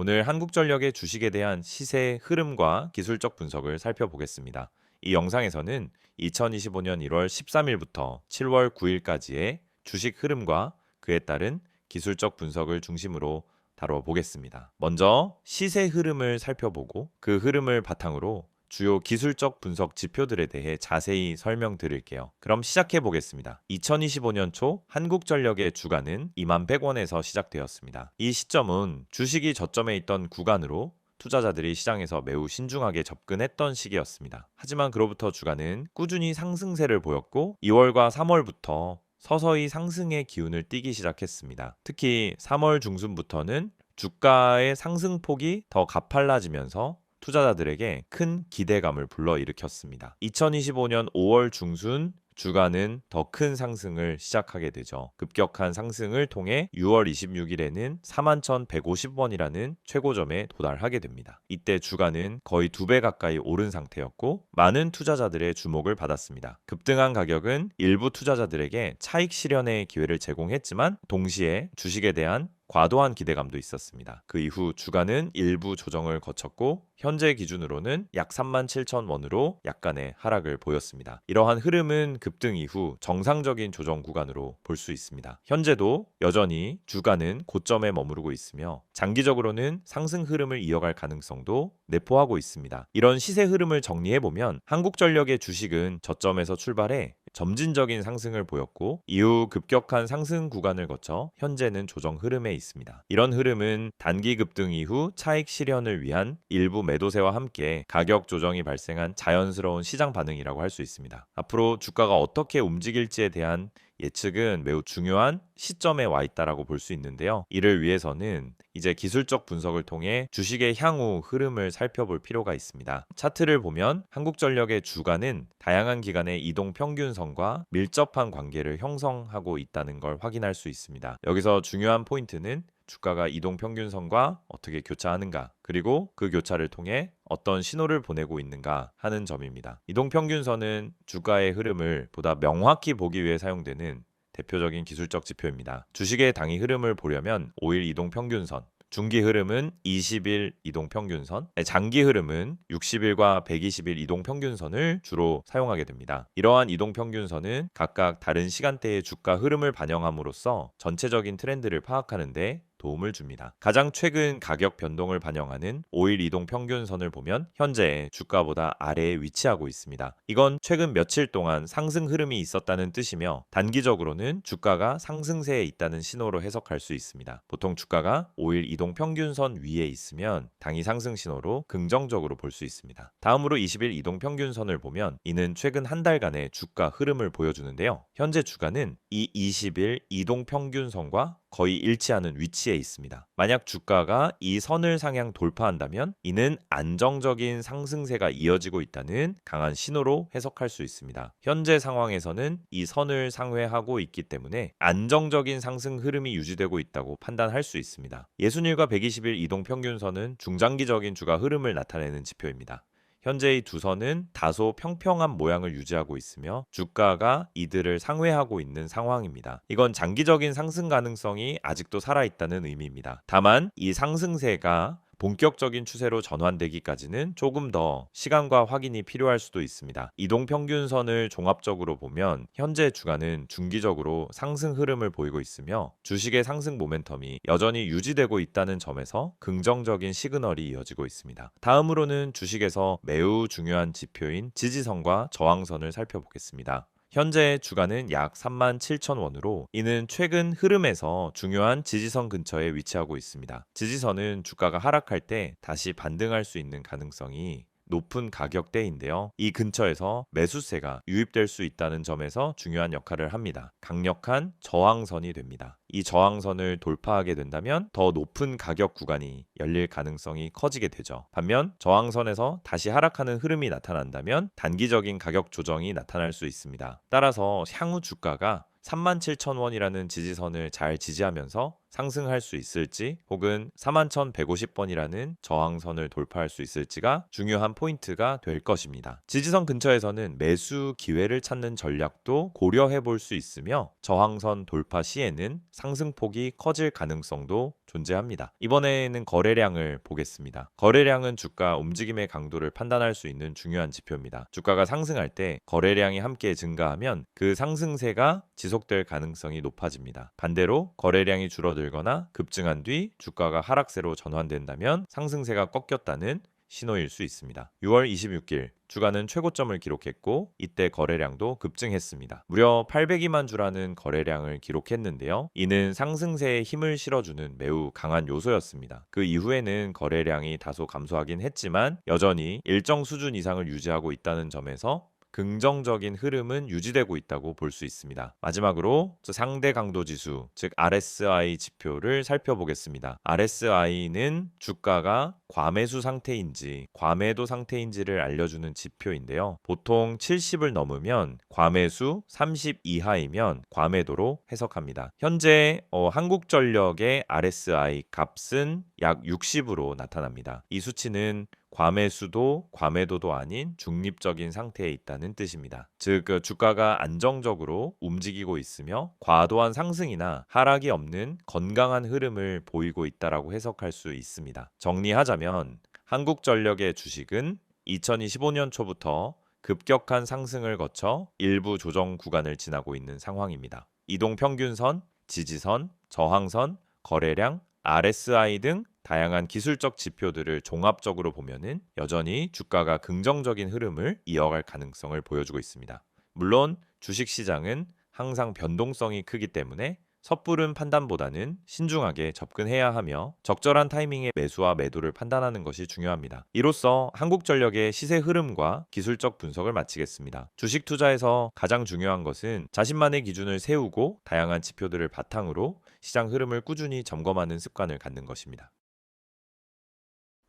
오늘 한국전력의 주식에 대한 시세 흐름과 기술적 분석을 살펴보겠습니다. 이 영상에서는 2025년 1월 13일부터 7월 9일까지의 주식 흐름과 그에 따른 기술적 분석을 중심으로 다뤄보겠습니다. 먼저 시세 흐름을 살펴보고 그 흐름을 바탕으로 주요 기술적 분석 지표들에 대해 자세히 설명드릴게요. 그럼 시작해 보겠습니다. 2025년 초 한국전력의 주가는 21,100원에서 시작되었습니다. 이 시점은 주식이 저점에 있던 구간으로 투자자들이 시장에서 매우 신중하게 접근했던 시기였습니다. 하지만 그로부터 주가는 꾸준히 상승세를 보였고 2월과 3월부터 서서히 상승의 기운을 띠기 시작했습니다. 특히 3월 중순부터는 주가의 상승폭이 더 가팔라지면서 투자자들에게 큰 기대감을 불러일으켰습니다. 2025년 5월 중순 주가는 더 큰 상승을 시작하게 되죠. 급격한 상승을 통해 6월 26일에는 41,150원이라는 최고점에 도달하게 됩니다. 이때 주가는 거의 2배 가까이 오른 상태였고 많은 투자자들의 주목을 받았습니다. 급등한 가격은 일부 투자자들에게 차익 실현의 기회를 제공했지만 동시에 주식에 대한 과도한 기대감도 있었습니다. 그 이후 주가는 일부 조정을 거쳤고 현재 기준으로는 약 37,000원으로 약간의 하락을 보였습니다. 이러한 흐름은 급등 이후 정상적인 조정 구간으로 볼 수 있습니다. 현재도 여전히 주가는 고점에 머무르고 있으며 장기적으로는 상승 흐름을 이어갈 가능성도 내포하고 있습니다. 이런 시세 흐름을 정리해보면 한국전력의 주식은 저점에서 출발해 점진적인 상승을 보였고 이후 급격한 상승 구간을 거쳐 현재는 조정 흐름에 있습니다. 이런 흐름은 단기 급등 이후 차익 실현을 위한 일부 매도세와 함께 가격 조정이 발생한 자연스러운 시장 반응이라고 할 수 있습니다. 앞으로 주가가 어떻게 움직일지에 대한 예측은 매우 중요한 시점에 와 있다라고 볼 수 있는데요. 이를 위해서는 이제 기술적 분석을 통해 주식의 향후 흐름을 살펴볼 필요가 있습니다. 차트를 보면 한국전력의 주가는 다양한 기간의 이동 평균선과 밀접한 관계를 형성하고 있다는 걸 확인할 수 있습니다. 여기서 중요한 포인트는 주가가 이동 평균선과 어떻게 교차하는가, 그리고 그 교차를 통해 어떤 신호를 보내고 있는가 하는 점입니다. 이동 평균선은 주가의 흐름을 보다 명확히 보기 위해 사용되는 대표적인 기술적 지표입니다. 주식의 당위 흐름을 보려면 5일 이동 평균선, 중기 흐름은 20일 이동 평균선, 장기 흐름은 60일과 120일 이동 평균선을 주로 사용하게 됩니다. 이러한 이동 평균선은 각각 다른 시간대의 주가 흐름을 반영함으로써 전체적인 트렌드를 파악하는 데 도움을 줍니다. 가장 최근 가격 변동을 반영하는 5일 이동 평균선을 보면 현재 주가보다 아래에 위치하고 있습니다. 이건 최근 며칠 동안 상승 흐름이 있었다는 뜻이며 단기적으로는 주가가 상승세에 있다는 신호로 해석할 수 있습니다. 보통 주가가 5일 이동 평균선 위에 있으면 당이 상승 신호로 긍정적으로 볼 수 있습니다. 다음으로 20일 이동 평균선을 보면 이는 최근 한 달간의 주가 흐름을 보여주는데요. 현재 주가는 이 20일 이동 평균선과 거의 일치하는 위치에 있습니다. 만약 주가가 이 선을 상향 돌파한다면 이는 안정적인 상승세가 이어지고 있다는 강한 신호로 해석할 수 있습니다. 현재 상황에서는 이 선을 상회하고 있기 때문에 안정적인 상승 흐름이 유지되고 있다고 판단할 수 있습니다. 60일과 120일 이동 평균선은 중장기적인 주가 흐름을 나타내는 지표입니다. 현재 이 두 선은 다소 평평한 모양을 유지하고 있으며 주가가 이들을 상회하고 있는 상황입니다. 이건 장기적인 상승 가능성이 아직도 살아있다는 의미입니다. 다만 이 상승세가 본격적인 추세로 전환되기까지는 조금 더 시간과 확인이 필요할 수도 있습니다. 이동평균선을 종합적으로 보면 현재 주가는 중기적으로 상승 흐름을 보이고 있으며 주식의 상승 모멘텀이 여전히 유지되고 있다는 점에서 긍정적인 시그널이 이어지고 있습니다. 다음으로는 주식에서 매우 중요한 지표인 지지선과 저항선을 살펴보겠습니다. 현재 주가는 약 37,000원으로 이는 최근 흐름에서 중요한 지지선 근처에 위치하고 있습니다. 지지선은 주가가 하락할 때 다시 반등할 수 있는 가능성이 높은 가격대인데요. 이 근처에서 매수세가 유입될 수 있다는 점에서 중요한 역할을 합니다. 강력한 저항선이 됩니다. 이 저항선을 돌파하게 된다면 더 높은 가격 구간이 열릴 가능성이 커지게 되죠. 반면 저항선에서 다시 하락하는 흐름이 나타난다면 단기적인 가격 조정이 나타날 수 있습니다. 따라서 향후 주가가 37,000원이라는 지지선을 잘 지지하면서 상승할 수 있을지 혹은 41,150번이라는 저항선을 돌파할 수 있을지가 중요한 포인트가 될 것입니다. 지지선 근처에서는 매수 기회를 찾는 전략도 고려해 볼 수 있으며 저항선 돌파 시에는 상승폭이 커질 가능성도 존재합니다. 이번에는 거래량을 보겠습니다. 거래량은 주가 움직임의 강도를 판단할 수 있는 중요한 지표입니다. 주가가 상승할 때 거래량이 함께 증가하면 그 상승세가 지속될 가능성이 높아집니다. 반대로 거래량이 줄어들거나 급증한 뒤 주가가 하락세로 전환된다면 상승세가 꺾였다는 신호일 수 있습니다. 6월 26일 주가는 최고점을 기록했고 이때 거래량도 급증했습니다. 무려 802만 주라는 거래량을 기록했는데요. 이는 상승세에 힘을 실어주는 매우 강한 요소였습니다. 그 이후에는 거래량이 다소 감소하긴 했지만 여전히 일정 수준 이상을 유지하고 있다는 점에서 긍정적인 흐름은 유지되고 있다고 볼 수 있습니다. 마지막으로 상대 강도 지수, 즉 RSI 지표를 살펴보겠습니다. RSI는 주가가 과매수 상태인지 과매도 상태인지를 알려주는 지표인데요. 보통 70을 넘으면 과매수, 30 이하이면 과매도로 해석합니다. 현재 한국전력의 RSI 값은 약 60으로 나타납니다. 이 수치는 과매수도 과매도도 아닌 중립적인 상태에 있다는 뜻입니다. 즉 주가가 안정적으로 움직이고 있으며 과도한 상승이나 하락이 없는 건강한 흐름을 보이고 있다라고 해석할 수 있습니다. 정리하자면 한국전력의 주식은 2025년 초부터 급격한 상승을 거쳐 일부 조정 구간을 지나고 있는 상황입니다. 이동평균선, 지지선, 저항선, 거래량, RSI 등 다양한 기술적 지표들을 종합적으로 보면은 여전히 주가가 긍정적인 흐름을 이어갈 가능성을 보여주고 있습니다. 물론 주식시장은 항상 변동성이 크기 때문에 섣부른 판단보다는 신중하게 접근해야 하며 적절한 타이밍에 매수와 매도를 판단하는 것이 중요합니다. 이로써 한국전력의 시세 흐름과 기술적 분석을 마치겠습니다. 주식 투자에서 가장 중요한 것은 자신만의 기준을 세우고 다양한 지표들을 바탕으로 시장 흐름을 꾸준히 점검하는 습관을 갖는 것입니다.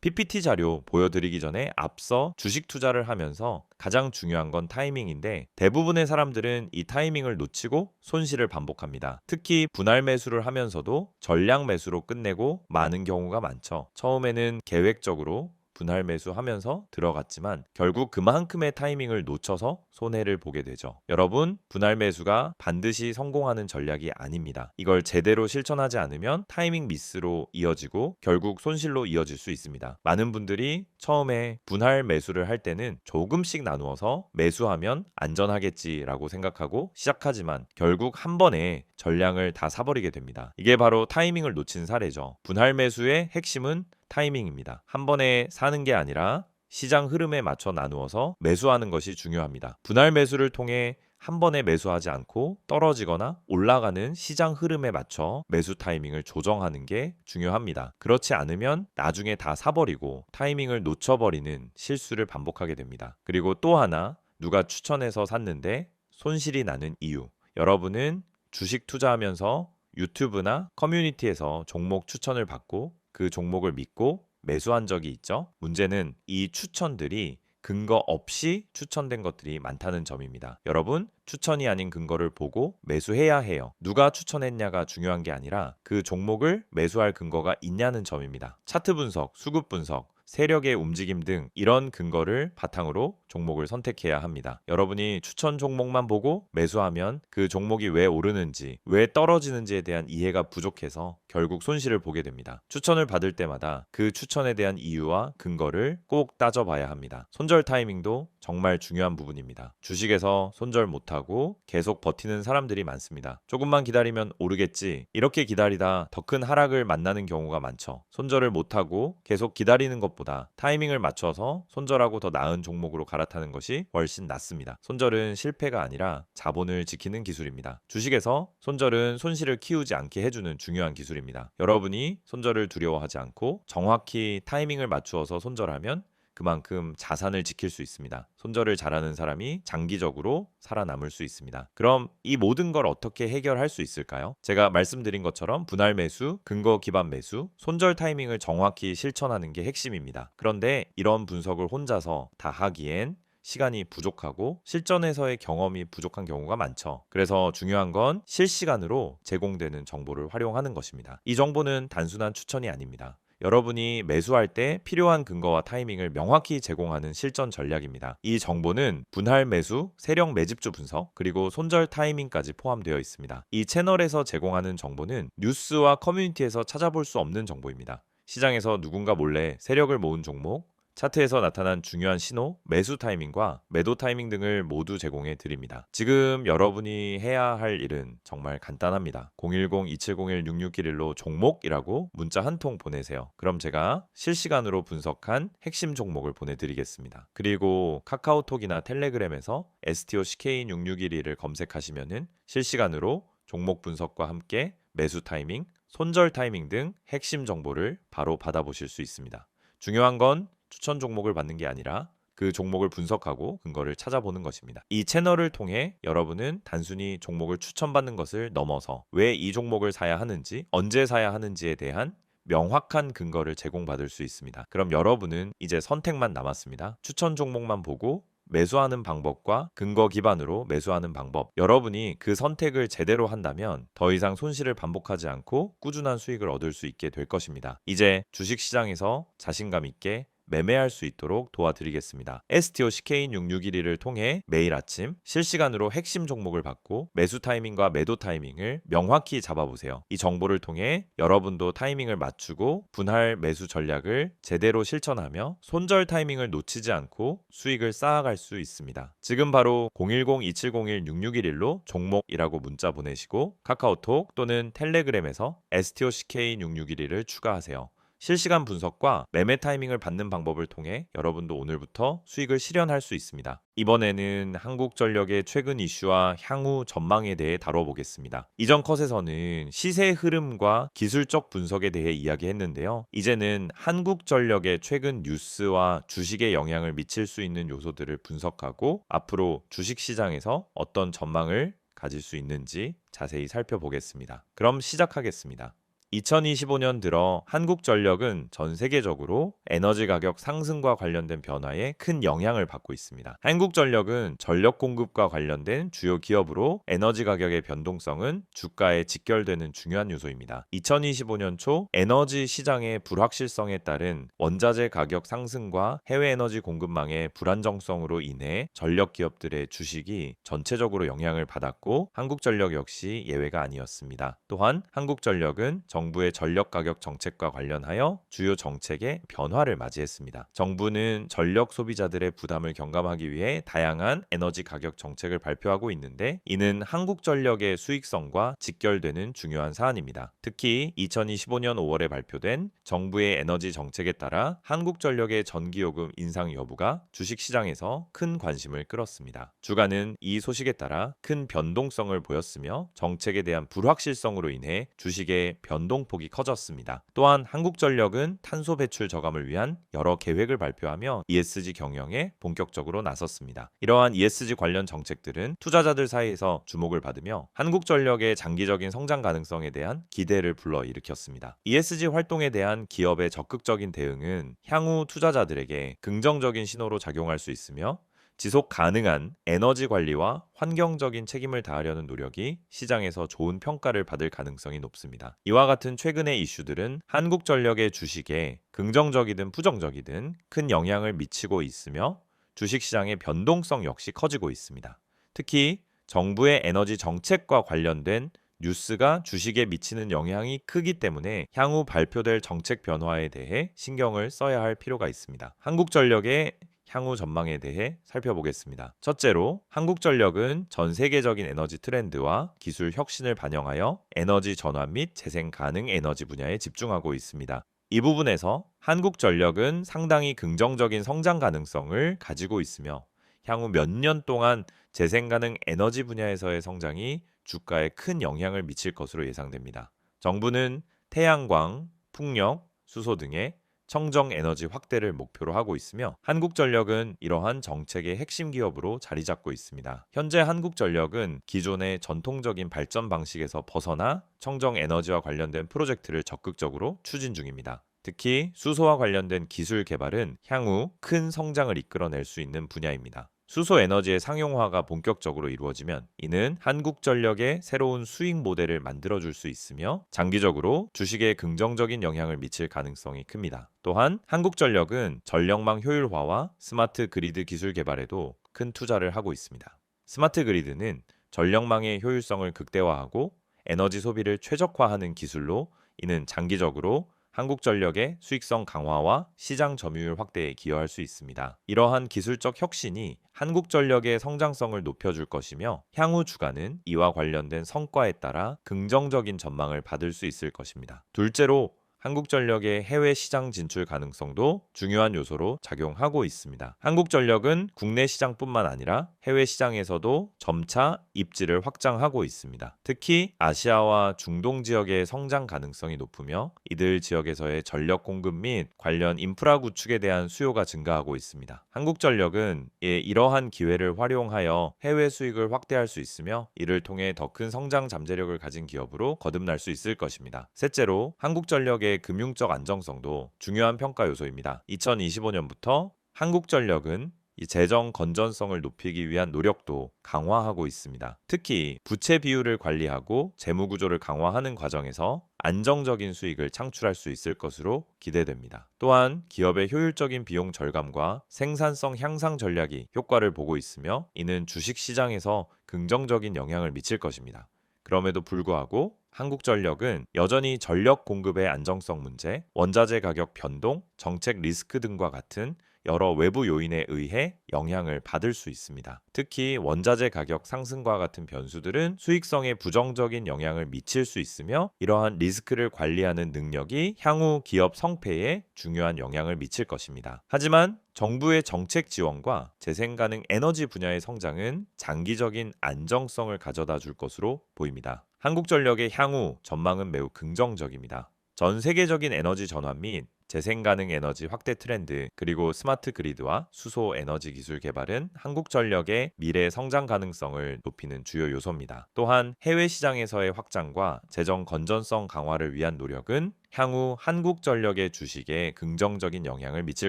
PPT 자료 보여드리기 전에 앞서 주식 투자를 하면서 가장 중요한 건 타이밍인데 대부분의 사람들은 이 타이밍을 놓치고 손실을 반복합니다. 특히 분할 매수를 하면서도 전량 매수로 끝내고 마는 경우가 많죠. 처음에는 계획적으로 분할 매수하면서 들어갔지만 결국 그만큼의 타이밍을 놓쳐서 손해를 보게 되죠. 여러분, 분할 매수가 반드시 성공하는 전략이 아닙니다. 이걸 제대로 실천하지 않으면 타이밍 미스로 이어지고 결국 손실로 이어질 수 있습니다. 많은 분들이 처음에 분할 매수를 할 때는 조금씩 나누어서 매수하면 안전하겠지라고 생각하고 시작하지만 결국 한 번에 전량을 다 사버리게 됩니다. 이게 바로 타이밍을 놓친 사례죠. 분할 매수의 핵심은 타이밍입니다. 한 번에 사는 게 아니라 시장 흐름에 맞춰 나누어서 매수하는 것이 중요합니다. 분할 매수를 통해 한 번에 매수하지 않고 떨어지거나 올라가는 시장 흐름에 맞춰 매수 타이밍을 조정하는 게 중요합니다. 그렇지 않으면 나중에 다 사버리고 타이밍을 놓쳐버리는 실수를 반복하게 됩니다. 그리고 또 하나, 누가 추천해서 샀는데 손실이 나는 이유. 여러분은 주식 투자하면서 유튜브나 커뮤니티에서 종목 추천을 받고 그 종목을 믿고 매수한 적이 있죠. 문제는 이 추천들이 근거 없이 추천된 것들이 많다는 점입니다. 여러분, 추천이 아닌 근거를 보고 매수해야 해요. 누가 추천했냐가 중요한 게 아니라 그 종목을 매수할 근거가 있냐는 점입니다. 차트 분석, 수급 분석, 세력의 움직임 등 이런 근거를 바탕으로 종목을 선택해야 합니다. 여러분이 추천 종목만 보고 매수하면 그 종목이 왜 오르는지, 왜 떨어지는지에 대한 이해가 부족해서 결국 손실을 보게 됩니다. 추천을 받을 때마다 그 추천에 대한 이유와 근거를 꼭 따져봐야 합니다. 손절 타이밍도 정말 중요한 부분입니다. 주식에서 손절 못하고 계속 버티는 사람들이 많습니다. 조금만 기다리면 오르겠지. 이렇게 기다리다 더 큰 하락을 만나는 경우가 많죠. 손절을 못하고 계속 기다리는 것보다 타이밍을 맞춰서 손절하고 더 나은 종목으로 갈아타는 것이 훨씬 낫습니다. 손절은 실패가 아니라 자본을 지키는 기술입니다. 주식에서 손절은 손실을 키우지 않게 해주는 중요한 기술입니다. 여러분이 손절을 두려워하지 않고 정확히 타이밍을 맞추어서 손절하면 그만큼 자산을 지킬 수 있습니다. 손절을 잘하는 사람이 장기적으로 살아남을 수 있습니다. 그럼 이 모든 걸 어떻게 해결할 수 있을까요? 제가 말씀드린 것처럼 분할 매수, 근거 기반 매수, 손절 타이밍을 정확히 실천하는 게 핵심입니다. 그런데 이런 분석을 혼자서 다 하기엔 시간이 부족하고 실전에서의 경험이 부족한 경우가 많죠. 그래서 중요한 건 실시간으로 제공되는 정보를 활용하는 것입니다. 이 정보는 단순한 추천이 아닙니다. 여러분이 매수할 때 필요한 근거와 타이밍을 명확히 제공하는 실전 전략입니다. 이 정보는 분할 매수, 세력 매집주 분석, 그리고 손절 타이밍까지 포함되어 있습니다. 이 채널에서 제공하는 정보는 뉴스와 커뮤니티에서 찾아볼 수 없는 정보입니다. 시장에서 누군가 몰래 세력을 모은 종목, 차트에서 나타난 중요한 신호, 매수 타이밍과 매도 타이밍 등을 모두 제공해 드립니다. 지금 여러분이 해야 할 일은 정말 간단합니다. 010-2701-6611로 종목이라고 문자 한 통 보내세요. 그럼 제가 실시간으로 분석한 핵심 종목을 보내드리겠습니다. 그리고 카카오톡이나 텔레그램에서 STOCK6611을 검색하시면은 실시간으로 종목 분석과 함께 매수 타이밍, 손절 타이밍 등 핵심 정보를 바로 받아보실 수 있습니다. 중요한 건 추천 종목을 받는 게 아니라 그 종목을 분석하고 근거를 찾아보는 것입니다. 이 채널을 통해 여러분은 단순히 종목을 추천받는 것을 넘어서 왜 이 종목을 사야 하는지, 언제 사야 하는지에 대한 명확한 근거를 제공받을 수 있습니다. 그럼 여러분은 이제 선택만 남았습니다. 추천 종목만 보고 매수하는 방법과 근거 기반으로 매수하는 방법. 여러분이 그 선택을 제대로 한다면 더 이상 손실을 반복하지 않고 꾸준한 수익을 얻을 수 있게 될 것입니다. 이제 주식시장에서 자신감 있게 매매할 수 있도록 도와드리겠습니다. STOCK6611을 통해 매일 아침 실시간으로 핵심 종목을 받고 매수 타이밍과 매도 타이밍을 명확히 잡아보세요. 이 정보를 통해 여러분도 타이밍을 맞추고 분할 매수 전략을 제대로 실천하며 손절 타이밍을 놓치지 않고 수익을 쌓아갈 수 있습니다. 지금 바로 010-2701-6611로 종목이라고 문자 보내시고 카카오톡 또는 텔레그램에서 STOCK6611을 추가하세요. 실시간 분석과 매매 타이밍을 받는 방법을 통해 여러분도 오늘부터 수익을 실현할 수 있습니다. 이번에는 한국전력의 최근 이슈와 향후 전망에 대해 다뤄보겠습니다. 이전 컷에서는 시세 흐름과 기술적 분석에 대해 이야기했는데요. 이제는 한국전력의 최근 뉴스와 주식에 영향을 미칠 수 있는 요소들을 분석하고 앞으로 주식시장에서 어떤 전망을 가질 수 있는지 자세히 살펴보겠습니다. 그럼 시작하겠습니다. 2025년 들어 한국전력은 전 세계적으로 에너지 가격 상승과 관련된 변화에 큰 영향을 받고 있습니다. 한국전력은 전력 공급과 관련된 주요 기업으로 에너지 가격의 변동성은 주가에 직결되는 중요한 요소입니다. 2025년 초 에너지 시장의 불확실성에 따른 원자재 가격 상승과 해외 에너지 공급망의 불안정성으로 인해 전력 기업들의 주식이 전체적으로 영향을 받았고 한국전력 역시 예외가 아니었습니다. 또한 한국전력은 정부의 전력 가격 정책과 관련하여 주요 정책의 변화를 맞이했습니다. 정부는 전력 소비자들의 부담을 경감하기 위해 다양한 에너지 가격 정책을 발표하고 있는데 이는 한국전력의 수익성과 직결되는 중요한 사안입니다. 특히 2025년 5월에 발표된 정부의 에너지 정책에 따라 한국전력의 전기요금 인상 여부가 주식시장에서 큰 관심을 끌었습니다. 주가는 이 소식에 따라 큰 변동성을 보였으며 정책에 대한 불확실성으로 인해 주식의 변동폭이 커졌습니다. 또한 한국전력은 탄소 배출 저감을 위한 여러 계획을 발표하며 ESG 경영에 본격적으로 나섰습니다. 이러한 ESG 관련 정책들은 투자자들 사이에서 주목을 받으며 한국전력의 장기적인 성장 가능성에 대한 기대를 불러일으켰습니다. ESG 활동에 대한 기업의 적극적인 대응은 향후 투자자들에게 긍정적인 신호로 작용할 수 있으며 지속 가능한 에너지 관리와 환경적인 책임을 다하려는 노력이 시장에서 좋은 평가를 받을 가능성이 높습니다. 이와 같은 최근의 이슈들은 한국전력의 주식에 긍정적이든 부정적이든 큰 영향을 미치고 있으며 주식시장의 변동성 역시 커지고 있습니다. 특히 정부의 에너지 정책과 관련된 뉴스가 주식에 미치는 영향이 크기 때문에 향후 발표될 정책 변화에 대해 신경을 써야 할 필요가 있습니다. 한국전력의 향후 전망에 대해 살펴보겠습니다. 첫째로 한국전력은 전 세계적인 에너지 트렌드와 기술 혁신을 반영하여 에너지 전환 및 재생 가능 에너지 분야에 집중하고 있습니다. 이 부분에서 한국전력은 상당히 긍정적인 성장 가능성을 가지고 있으며 향후 몇 년 동안 재생 가능 에너지 분야에서의 성장이 주가에 큰 영향을 미칠 것으로 예상됩니다. 정부는 태양광, 풍력, 수소 등의 청정 에너지 확대를 목표로 하고 있으며 한국전력은 이러한 정책의 핵심 기업으로 자리 잡고 있습니다. 현재 한국전력은 기존의 전통적인 발전 방식에서 벗어나 청정 에너지와 관련된 프로젝트를 적극적으로 추진 중입니다. 특히 수소와 관련된 기술 개발은 향후 큰 성장을 이끌어낼 수 있는 분야입니다. 수소 에너지의 상용화가 본격적으로 이루어지면 이는 한국전력의 새로운 수익 모델을 만들어줄 수 있으며 장기적으로 주식에 긍정적인 영향을 미칠 가능성이 큽니다. 또한 한국전력은 전력망 효율화와 스마트 그리드 기술 개발에도 큰 투자를 하고 있습니다. 스마트 그리드는 전력망의 효율성을 극대화하고 에너지 소비를 최적화하는 기술로 이는 장기적으로 한국전력의 수익성 강화와 시장 점유율 확대에 기여할 수 있습니다. 이러한 기술적 혁신이 한국전력의 성장성을 높여줄 것이며 향후 주가는 이와 관련된 성과에 따라 긍정적인 전망을 받을 수 있을 것입니다. 둘째로 한국전력의 해외 시장 진출 가능성도 중요한 요소로 작용하고 있습니다. 한국전력은 국내 시장뿐만 아니라 해외 시장에서도 점차 입지를 확장하고 있습니다. 특히 아시아와 중동 지역의 성장 가능성이 높으며 이들 지역에서의 전력 공급 및 관련 인프라 구축에 대한 수요가 증가하고 있습니다. 한국전력은 이러한 기회를 활용하여 해외 수익을 확대할 수 있으며 이를 통해 더 큰 성장 잠재력을 가진 기업으로 거듭날 수 있을 것입니다. 셋째로 한국전력의 금융적 안정성도 중요한 평가 요소입니다. 2025년부터 한국전력은 이 재정 건전성을 높이기 위한 노력도 강화하고 있습니다. 특히 부채 비율을 관리하고 재무 구조를 강화하는 과정에서 안정적인 수익을 창출할 수 있을 것으로 기대됩니다. 또한 기업의 효율적인 비용 절감과 생산성 향상 전략이 효과를 보고 있으며 이는 주식 시장에서 긍정적인 영향을 미칠 것입니다. 그럼에도 불구하고 한국전력은 여전히 전력 공급의 안정성 문제, 원자재 가격 변동, 정책 리스크 등과 같은 여러 외부 요인에 의해 영향을 받을 수 있습니다. 특히 원자재 가격 상승과 같은 변수들은 수익성에 부정적인 영향을 미칠 수 있으며 이러한 리스크를 관리하는 능력이 향후 기업 성패에 중요한 영향을 미칠 것입니다. 하지만 정부의 정책 지원과 재생 가능 에너지 분야의 성장은 장기적인 안정성을 가져다 줄 것으로 보입니다. 한국전력의 향후 전망은 매우 긍정적입니다. 전 세계적인 에너지 전환 및 재생 가능 에너지 확대 트렌드, 그리고 스마트 그리드와 수소 에너지 기술 개발은 한국전력의 미래 성장 가능성을 높이는 주요 요소입니다. 또한 해외 시장에서의 확장과 재정 건전성 강화를 위한 노력은 향후 한국전력의 주식에 긍정적인 영향을 미칠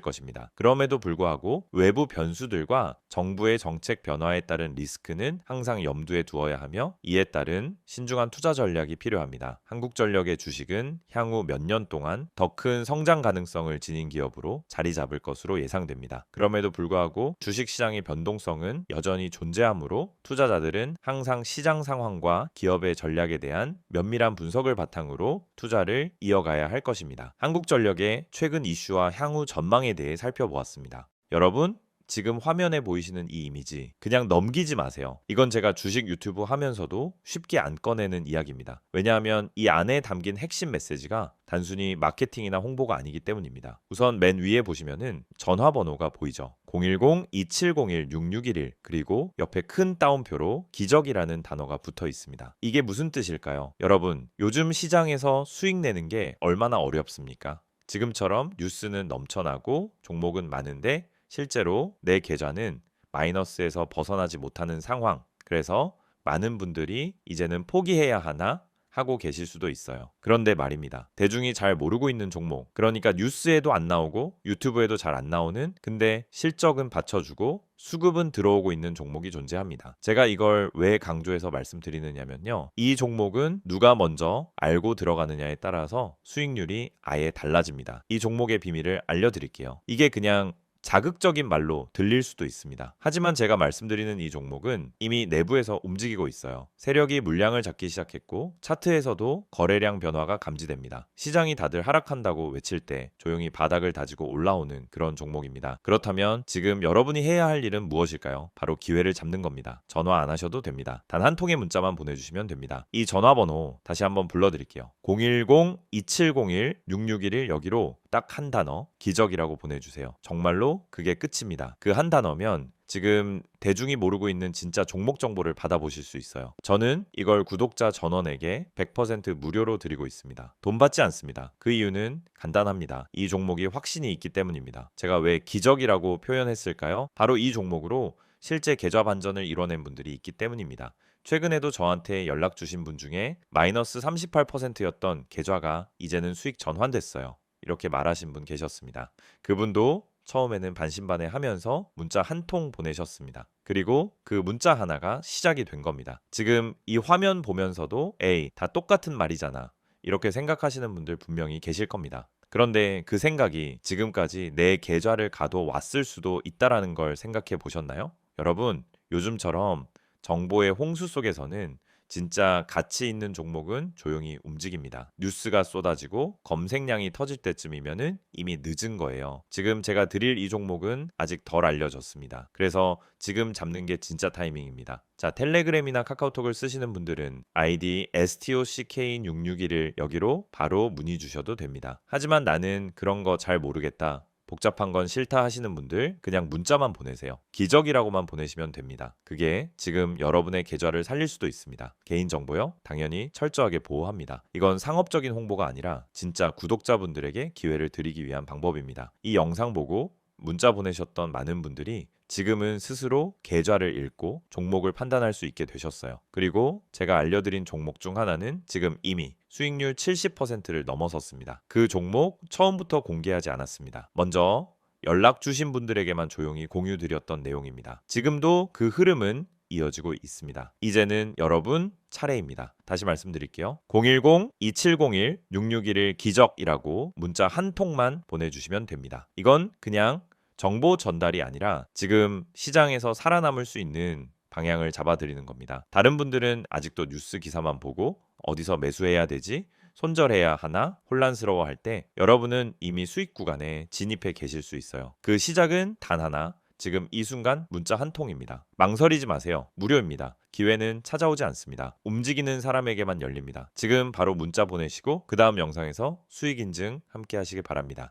것입니다. 그럼에도 불구하고 외부 변수들과 정부의 정책 변화에 따른 리스크는 항상 염두에 두어야 하며 이에 따른 신중한 투자 전략이 필요합니다. 한국전력의 주식은 향후 몇 년 동안 더 큰 성장 가능성을 지닌 기업으로 자리 잡을 것으로 예상됩니다. 그럼에도 불구하고 주식시장의 변동성은 여전히 존재하므로 투자자들은 항상 시장 상황과 기업의 전략에 대한 면밀한 분석을 바탕으로 투자를 이어가야 할 것입니다. 한국전력의 최근 이슈와 향후 전망에 대해 살펴보았습니다. 여러분, 지금 화면에 보이시는 이 이미지 그냥 넘기지 마세요. 이건 제가 주식 유튜브 하면서도 쉽게 안 꺼내는 이야기입니다. 왜냐하면 이 안에 담긴 핵심 메시지가 단순히 마케팅이나 홍보가 아니기 때문입니다. 우선 맨 위에 보시면은 전화번호가 보이죠. 010-2701-6611 그리고 옆에 큰 따옴표로 기적이라는 단어가 붙어 있습니다. 이게 무슨 뜻일까요? 여러분, 요즘 시장에서 수익 내는 게 얼마나 어렵습니까? 지금처럼 뉴스는 넘쳐나고 종목은 많은데 실제로 내 계좌는 마이너스에서 벗어나지 못하는 상황. 그래서 많은 분들이 이제는 포기해야 하나 하고 계실 수도 있어요. 그런데 말입니다. 대중이 잘 모르고 있는 종목, 그러니까 뉴스에도 안 나오고 유튜브에도 잘 안 나오는, 근데 실적은 받쳐주고 수급은 들어오고 있는 종목이 존재합니다. 제가 이걸 왜 강조해서 말씀드리느냐면요. 이 종목은 누가 먼저 알고 들어가느냐에 따라서 수익률이 아예 달라집니다. 이 종목의 비밀을 알려드릴게요. 이게 그냥 자극적인 말로 들릴 수도 있습니다. 하지만 제가 말씀드리는 이 종목은 이미 내부에서 움직이고 있어요. 세력이 물량을 잡기 시작했고 차트에서도 거래량 변화가 감지됩니다. 시장이 다들 하락한다고 외칠 때 조용히 바닥을 다지고 올라오는 그런 종목입니다. 그렇다면 지금 여러분이 해야 할 일은 무엇일까요? 바로 기회를 잡는 겁니다. 전화 안 하셔도 됩니다. 단 한 통의 문자만 보내주시면 됩니다. 이 전화번호 다시 한번 불러드릴게요. 010-2701-6611 여기로 딱 한 단어 기적이라고 보내주세요. 정말로 그게 끝입니다. 그 한 단어면 지금 대중이 모르고 있는 진짜 종목 정보를 받아보실 수 있어요. 저는 이걸 구독자 전원에게 100% 무료로 드리고 있습니다. 돈 받지 않습니다. 그 이유는 간단합니다. 이 종목이 확신이 있기 때문입니다. 제가 왜 기적이라고 표현했을까요? 바로 이 종목으로 실제 계좌 반전을 이뤄낸 분들이 있기 때문입니다. 최근에도 저한테 연락 주신 분 중에 마이너스 38%였던 계좌가 이제는 수익 전환됐어요. 이렇게 말하신 분 계셨습니다. 그분도 처음에는 반신반의하면서 문자 한 통 보내셨습니다. 그리고 그 문자 하나가 시작이 된 겁니다. 지금 이 화면 보면서도 에이, 다 똑같은 말이잖아. 이렇게 생각하시는 분들 분명히 계실 겁니다. 그런데 그 생각이 지금까지 내 계좌를 가도 왔을 수도 있다라는 걸 생각해 보셨나요? 여러분, 요즘처럼 정보의 홍수 속에서는 진짜 가치 있는 종목은 조용히 움직입니다. 뉴스가 쏟아지고 검색량이 터질 때쯤이면은 이미 늦은 거예요. 지금 제가 드릴 이 종목은 아직 덜 알려졌습니다. 그래서 지금 잡는 게 진짜 타이밍입니다. 자, 텔레그램이나 카카오톡을 쓰시는 분들은 아이디 STOCK661을 여기로 바로 문의 주셔도 됩니다. 하지만 나는 그런 거 잘 모르겠다. 복잡한 건 싫다 하시는 분들 그냥 문자만 보내세요. 기적이라고만 보내시면 됩니다. 그게 지금 여러분의 계좌를 살릴 수도 있습니다. 개인정보요? 당연히 철저하게 보호합니다. 이건 상업적인 홍보가 아니라 진짜 구독자분들에게 기회를 드리기 위한 방법입니다. 이 영상 보고 문자 보내셨던 많은 분들이 지금은 스스로 계좌를 읽고 종목을 판단할 수 있게 되셨어요. 그리고 제가 알려드린 종목 중 하나는 지금 이미 수익률 70%를 넘어섰습니다. 그 종목 처음부터 공개하지 않았습니다. 먼저 연락 주신 분들에게만 조용히 공유드렸던 내용입니다. 지금도 그 흐름은 이어지고 있습니다. 이제는 여러분 차례입니다. 다시 말씀드릴게요. 010-2701-6611 기적이라고 문자 한 통만 보내주시면 됩니다. 이건 그냥 정보 전달이 아니라 지금 시장에서 살아남을 수 있는 방향을 잡아드리는 겁니다. 다른 분들은 아직도 뉴스 기사만 보고 어디서 매수해야 되지? 손절해야 하나? 혼란스러워할 때 여러분은 이미 수익 구간에 진입해 계실 수 있어요. 그 시작은 단 하나, 지금 이 순간 문자 한 통입니다. 망설이지 마세요. 무료입니다. 기회는 찾아오지 않습니다. 움직이는 사람에게만 열립니다. 지금 바로 문자 보내시고 그 다음 영상에서 수익 인증 함께 하시길 바랍니다.